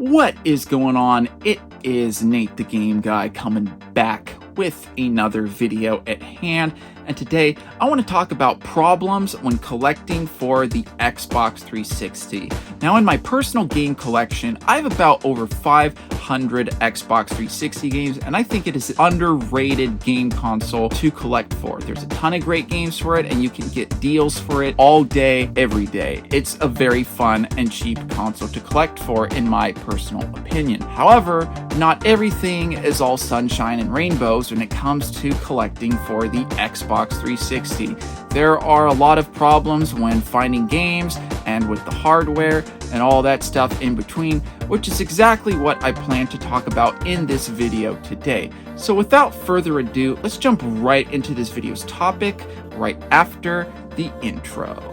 What is going on? It is Nate the Game Guy coming back with another video at hand, and today I want to talk about problems when collecting for the Xbox 360. Now, in my personal game collection, I have about over 500 Xbox 360 games, and I think it is an underrated game console to collect for. There's a ton of great games for it, and you can get deals for it all day, every day. It's a very fun and cheap console to collect for, in my personal opinion. However, not everything is all sunshine and rainbows when it comes to collecting for the Xbox 360. There are a lot of problems when finding games and with the hardware and all that stuff in between, which is exactly what I plan to talk about in this video today. So without further ado, let's jump right into this video's topic right after the intro.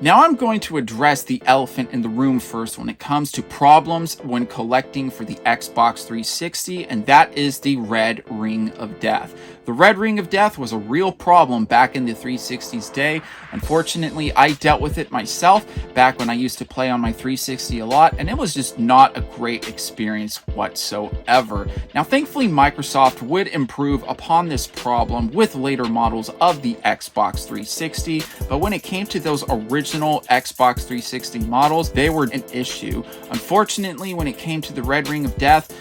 Now I'm going to address the elephant in the room first when it comes to problems when collecting for the Xbox 360, and that is the red ring of death. The red ring of death was a real problem back in the 360's day. Unfortunately, I dealt with it myself back when I used to play on my 360 a lot, and it was just not a great experience whatsoever. Now, thankfully, Microsoft would improve upon this problem with later models of the Xbox 360, but when it came to those original Xbox 360 models, they were an issue. Unfortunately, when it came to the red ring of death,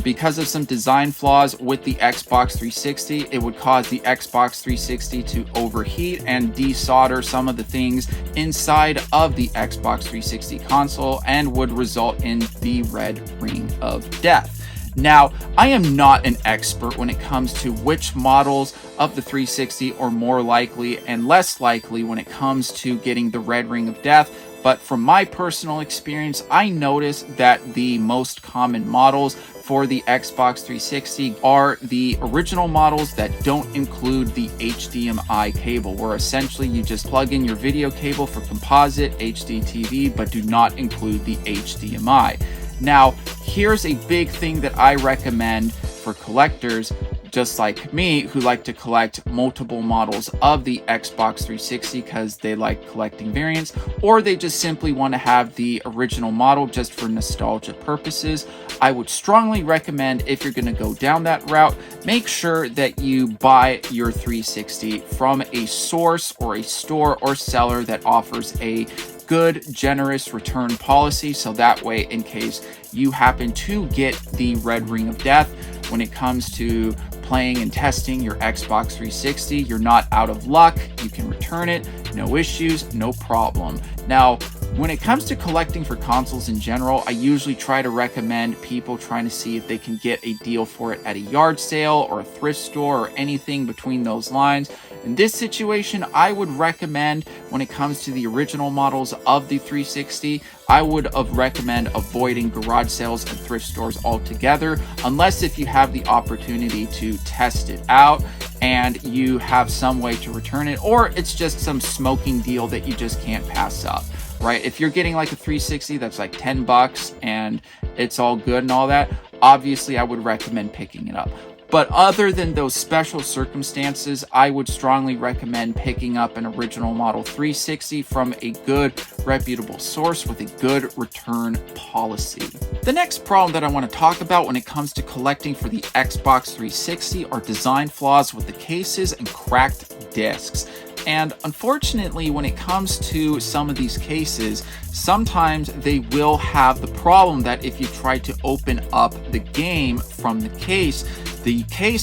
because of some design flaws with the Xbox 360, it would cause the Xbox 360 to overheat and desolder some of the things inside of the Xbox 360 console and would result in the red ring of death. Now, I am not an expert when it comes to which models of the 360 are more likely and less likely when it comes to getting the red ring of death, but from my personal experience, I noticed that the most common models for the Xbox 360 are the original models that don't include the HDMI cable, where essentially you just plug in your video cable for composite HD TV, but do not include the HDMI. Now, here's a big thing that I recommend for collectors just like me who like to collect multiple models of the Xbox 360 because they like collecting variants, or they just simply want to have the original model just for nostalgia purposes. I would strongly recommend, if you're going to go down that route, make sure that you buy your 360 from a source or a store or seller that offers a good, generous return policy, so that way, in case you happen to get the red ring of death when it comes to playing and testing your Xbox 360, you're not out of luck. You can return it, no issues, no problem. Now, when it comes to collecting for consoles in general, I usually try to recommend people trying to see if they can get a deal for it at a yard sale or a thrift store or anything between those lines. In this situation, I would recommend, when it comes to the original models of the 360, I would recommend avoiding garage sales and thrift stores altogether, unless if you have the opportunity to test it out and you have some way to return it, or it's just some smoking deal that you just can't pass up, right? If you're getting like a 360 that's like $10 and it's all good and all that, obviously I would recommend picking it up. But other than those special circumstances, I would strongly recommend picking up an original model 360 from a good, reputable source with a good return policy. The next problem that I want to talk about when it comes to collecting for the Xbox 360 are design flaws with the cases and cracked discs. And unfortunately, when it comes to some of these cases, sometimes they will have the problem that if you try to open up the game from the case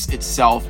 itself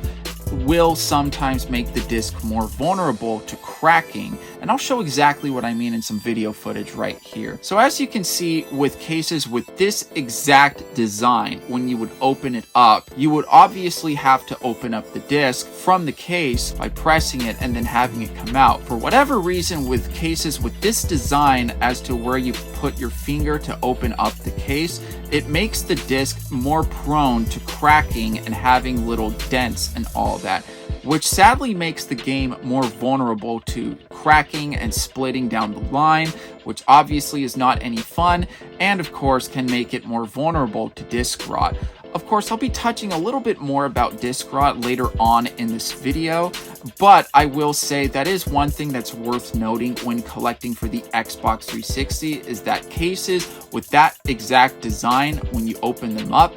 will sometimes make the disc more vulnerable to cracking, and I'll show exactly what I mean in some video footage right here. So as you can see, with cases with this exact design, when you would open it up, you would obviously have to open up the disc from the case by pressing it and then having it come out. For whatever reason, with cases with this design as to where you put your finger to open up the case, it makes the disc more prone to cracking and having little dents and all that, which sadly makes the game more vulnerable to cracking and splitting down the line, which obviously is not any fun, and of course can make it more vulnerable to disc rot. Of course, I'll be touching a little bit more about disk rot later on in this video, but I will say that is one thing that's worth noting when collecting for the Xbox 360 is that cases with that exact design, when you open them up,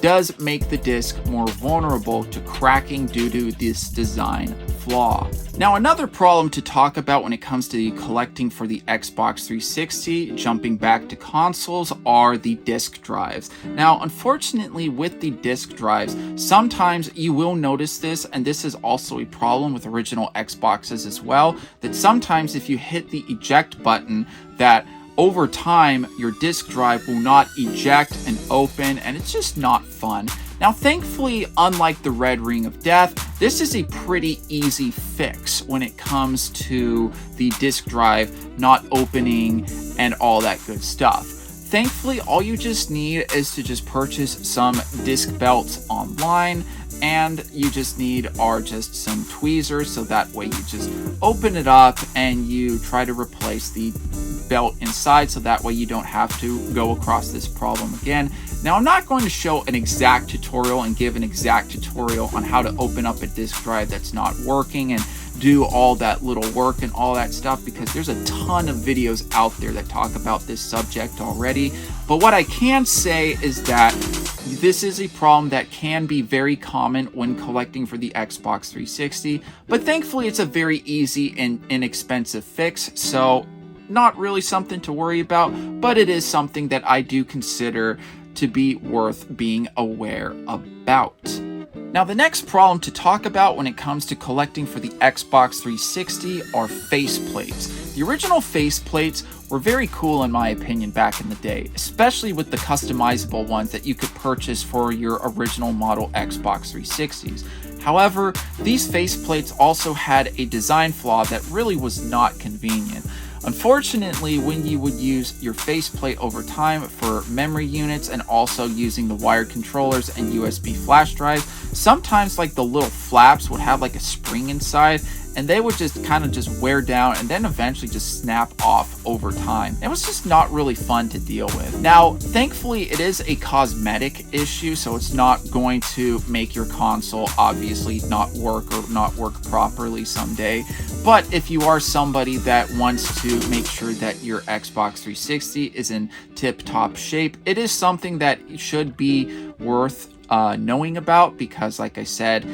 does make the disc more vulnerable to cracking due to this design flaw. Now, another problem to talk about when it comes to collecting for the Xbox 360, jumping back to consoles, are the disk drives. Now, unfortunately, with the disk drives, sometimes you will notice this, and this is also a problem with original Xboxes as well, that sometimes if you hit the eject button, that over time, your disk drive will not eject and open, and it's just not fun. Now, thankfully, unlike the red ring of death, this is a pretty easy fix when it comes to the disk drive not opening and all that good stuff. Thankfully, all you just need is to just purchase some disc belts online, and you just need are just some tweezers, so that way you just open it up and you try to replace the belt inside, so that way you don't have to go across this problem again. Now, I'm not going to show an exact tutorial and give an exact tutorial on how to open up a disk drive that's not working and do all that little work and all that stuff, because there's a ton of videos out there that talk about this subject already. But what I can say is that this is a problem that can be very common when collecting for the Xbox 360, but thankfully it's a very easy and inexpensive fix, so not really something to worry about, but it is something that I do consider to be worth being aware about. Now, the next problem to talk about when it comes to collecting for the Xbox 360 are faceplates. The original faceplates were very cool in my opinion back in the day, especially with the customizable ones that you could purchase for your original model Xbox 360s. However, these faceplates also had a design flaw that really was not convenient. Unfortunately, when you would use your faceplate over time for memory units and also using the wired controllers and USB flash drives, sometimes like the little flaps would have like a spring inside, and they would just kind of just wear down and then eventually just snap off over time. It was just not really fun to deal with. Now, thankfully, it is a cosmetic issue, so it's not going to make your console obviously not work or not work properly someday. But if you are somebody that wants to make sure that your Xbox 360 is in tip-top shape, it is something that should be worth knowing about, because like I said,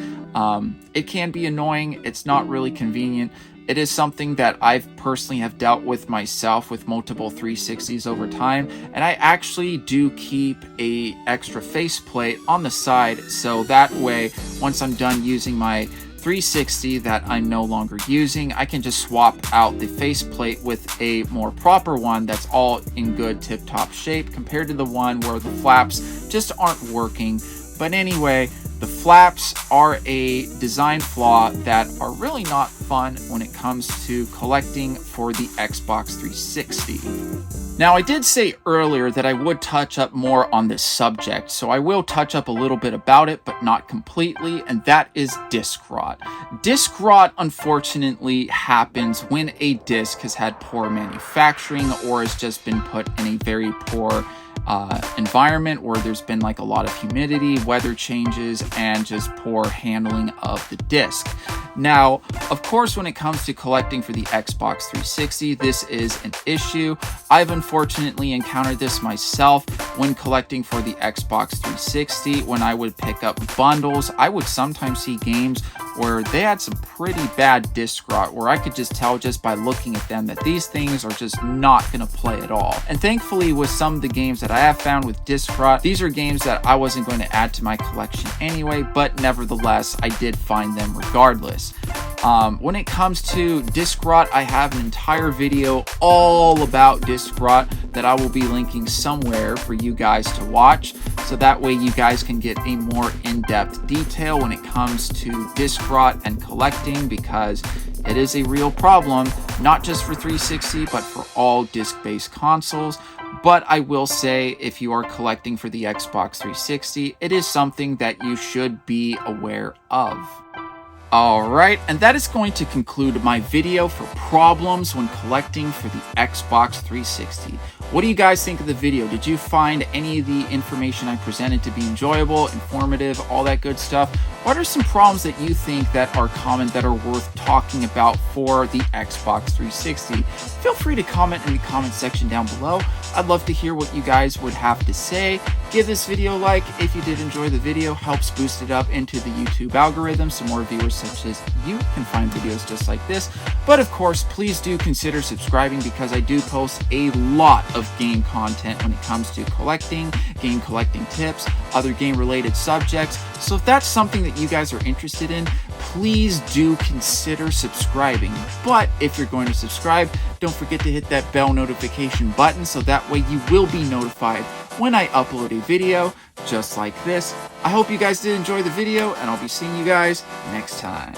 it can be annoying. It's not really convenient. It is something that I've personally have dealt with myself with multiple 360s over time, and I actually do keep a extra faceplate on the side, so that way once I'm done using my 360 that I'm no longer using, I can just swap out the faceplate with a more proper one that's all in good tip-top shape compared to the one where the flaps just aren't working. But anyway, the flaps are a design flaw that are really not fun when it comes to collecting for the Xbox 360. Now, I did say earlier that I would touch up more on this subject, so I will touch up a little bit about it, but not completely, and that is disk rot. Disk rot, unfortunately, happens when a disk has had poor manufacturing or has just been put in a very poor environment where there's been like a lot of humidity, weather changes, and just poor handling of the disc. Now, of course, when it comes to collecting for the Xbox 360, this is an issue. I've unfortunately encountered this myself when collecting for the Xbox 360. When I would pick up bundles, I would sometimes see games where they had some pretty bad disk rot, where I could just tell just by looking at them that these things are just not going to play at all. And thankfully, with some of the games that I have found with disk rot, these are games that I wasn't going to add to my collection anyway, but nevertheless, I did find them regardless. When it comes to disk rot, I have an entire video all about disk rot that I will be linking somewhere for you guys to watch, so that way you guys can get a more in-depth detail when it comes to disk rot and collecting, because it is a real problem, not just for 360, but for all disc-based consoles. But I will say, if you are collecting for the Xbox 360, it is something that you should be aware of. Alright, and that is going to conclude my video for problems when collecting for the Xbox 360. What do you guys think of the video? Did you find any of the information I presented to be enjoyable, informative, all that good stuff? What are some problems that you think that are common that are worth talking about for the Xbox 360? Feel free to comment in the comment section down below. I'd love to hear what you guys would have to say. Give this video a like if you did enjoy the video. Helps boost it up into the YouTube algorithm so more viewers such as you can find videos just like this. But of course, please do consider subscribing because I do post a lot of game content when it comes to collecting, game collecting tips, other game related subjects. So if that's something that you guys are interested in, please do consider subscribing. But if you're going to subscribe, don't forget to hit that bell notification button so that way you will be notified when I upload a video just like this. I hope you guys did enjoy the video, and I'll be seeing you guys next time.